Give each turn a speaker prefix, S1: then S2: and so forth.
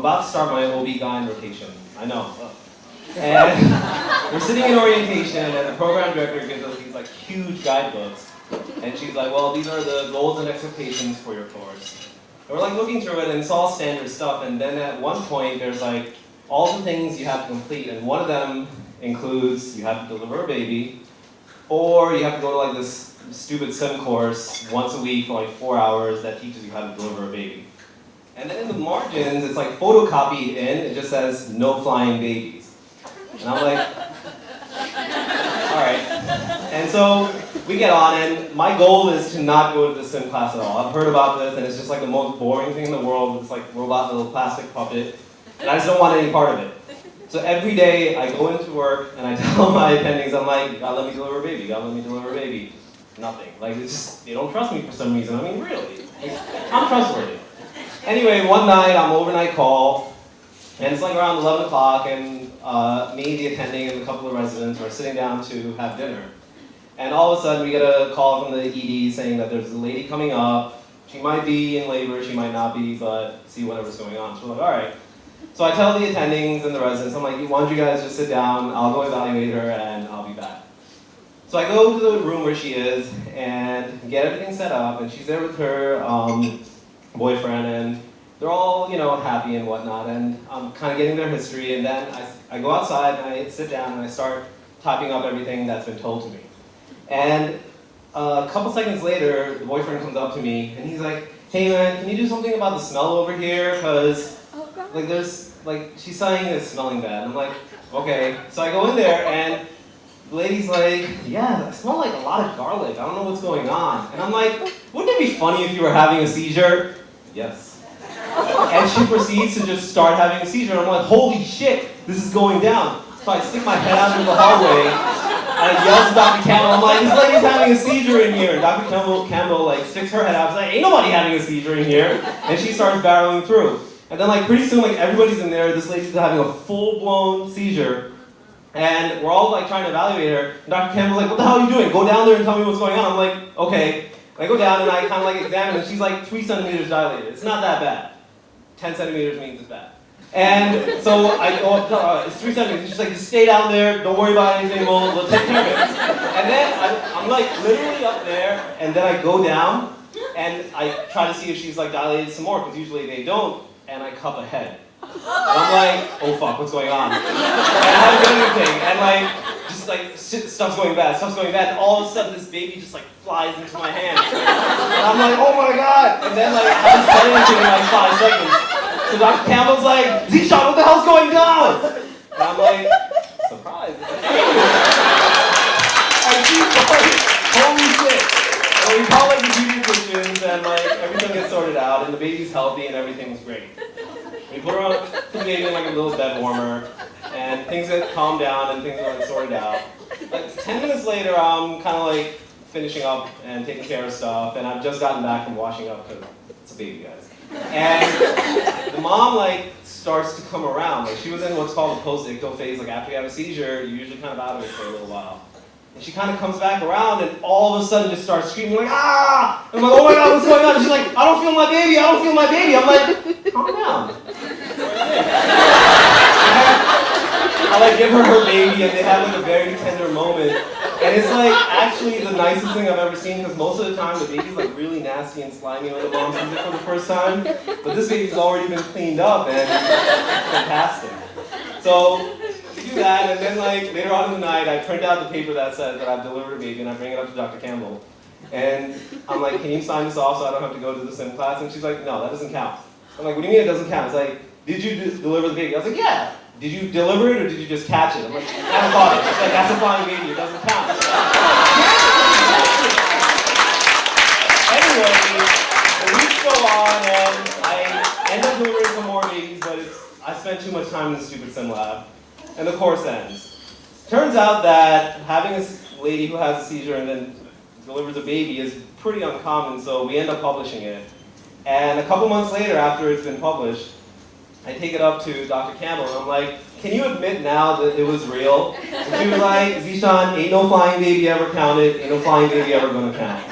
S1: about to start my OB-GYN rotation. I know. And we're sitting in orientation, and the program director gives us these like huge guidebooks. And she's like, well, these are the goals and expectations for your course. And we're like looking through it, and it's all standard stuff. And then at one point, there's like all the things you have to complete. And one of them includes you have to deliver a baby, or you have to go to like this stupid sim course once a week for like 4 hours that teaches you how to deliver a baby. And then in the margins, it's like photocopied in, it just says no flying babies. And I'm like, all right. And so we get on, and my goal is to not go to the sim class at all. I've heard about this, and it's just like the most boring thing in the world. It's like robot little plastic puppet, and I just don't want any part of it. So every day I go into work and I tell my attendings, I'm like, you gotta let me deliver a baby, you gotta let me deliver a baby. Nothing. Like, it's just, they don't trust me for some reason. I mean, really. I'm trustworthy. Anyway, one night I'm overnight call, and it's like around 11 o'clock, and me, the attending, and a couple of residents are sitting down to have dinner. And all of a sudden we get a call from the ED saying that there's a lady coming up. She might be in labor, she might not be, but see whatever's going on. So we're like, all right. So I tell the attendings and the residents, I'm like, why don't you guys just sit down, I'll go evaluate her, and I'll be back. So I go to the room where she is and get everything set up, and she's there with her boyfriend, and they're all, you know, happy and whatnot, and I'm kind of getting their history, and then I go outside and I sit down and I start typing up everything that's been told to me. And a couple seconds later, the boyfriend comes up to me and he's like, hey man, can you do something about the smell over here? Because like there's, like, she's saying it's smelling bad. I'm like, okay. So I go in there and the lady's like, yeah, I smell like a lot of garlic. I don't know what's going on. And I'm like, wouldn't it be funny if you were having a seizure? Yes. And she proceeds to just start having a seizure. And I'm like, holy shit, this is going down. So I stick my head out into the hallway and I yell to Dr. Campbell. I'm like, this lady's having a seizure in here. And Dr. Campbell like sticks her head out. She's like, ain't nobody having a seizure in here. And she starts barreling through. And then like pretty soon, like everybody's in there. This lady's having a full-blown seizure. And we're all like trying to evaluate her. And Dr. Campbell's like, what the hell are you doing? Go down there and tell me what's going on. I'm like, okay. And I go down and I kind of like examine, and she's like 3 centimeters dilated. It's not that bad. 10 centimeters means it's bad. And so I go up to it's 3 centimeters. She's like, just stay down there. Don't worry about anything. We'll take care of it. And then I'm like literally up there, and then I go down and I try to see if she's like dilated some more, because usually they don't. And I cup ahead. And I'm like, oh fuck, what's going on? And I haven't done anything. And like, just like, stuff's going bad. And all of a sudden, this baby just like flies into my hands. And I'm like, oh my god. And then like, I haven't said anything in like 5 seconds. So Dr. Campbell's like, Zeeshan, what the hell's going down? And I'm like, surprise. And she's like, holy shit. And we call like the pediatricians, and like everything gets sorted out, and the baby's healthy, and everything's great. We put her on the baby in like a little bed warmer, and things get calmed down, and things are like sorted out. Like 10 minutes later, I'm kind of like finishing up and taking care of stuff, and I've just gotten back from washing up because it's a baby, guys. And the mom like starts to come around. Like she was in what's called a post-ictal phase. Like after you have a seizure, you're usually kind of out of it for a little while. And she kind of comes back around and all of a sudden just starts screaming like, ah! And I'm like, oh my god, what's going on? And she's like, I don't feel my baby, I don't feel my baby. I'm like, calm down. I like give her baby, and they have like a very tender moment. And it's like actually the nicest thing I've ever seen, because most of the time the baby's like really nasty and slimy when the mom sees it for the first time. But this baby's already been cleaned up and it's fantastic. So do that, and then like later on in the night, I print out the paper that says that I've delivered a baby, and I bring it up to Dr. Campbell. And I'm like, can you sign this off so I don't have to go to the sim class? And she's like, no, that doesn't count. I'm like, what do you mean it doesn't count? It's like, did you deliver the baby? I was like, yeah. Did you deliver it or did you just catch it? I'm like, I haven't caught it. She's like, that's a flying baby, it doesn't count. Anyway, the weeks go on, and I end up delivering some more babies, but I spent too much time in the stupid sim lab. And the course ends. Turns out that having a lady who has a seizure and then delivers a baby is pretty uncommon, so we end up publishing it. And a couple months later, after it's been published, I take it up to Dr. Campbell, and I'm like, can you admit now that it was real? And she was like, Zeeshan, ain't no flying baby ever counted, ain't no flying baby ever gonna count.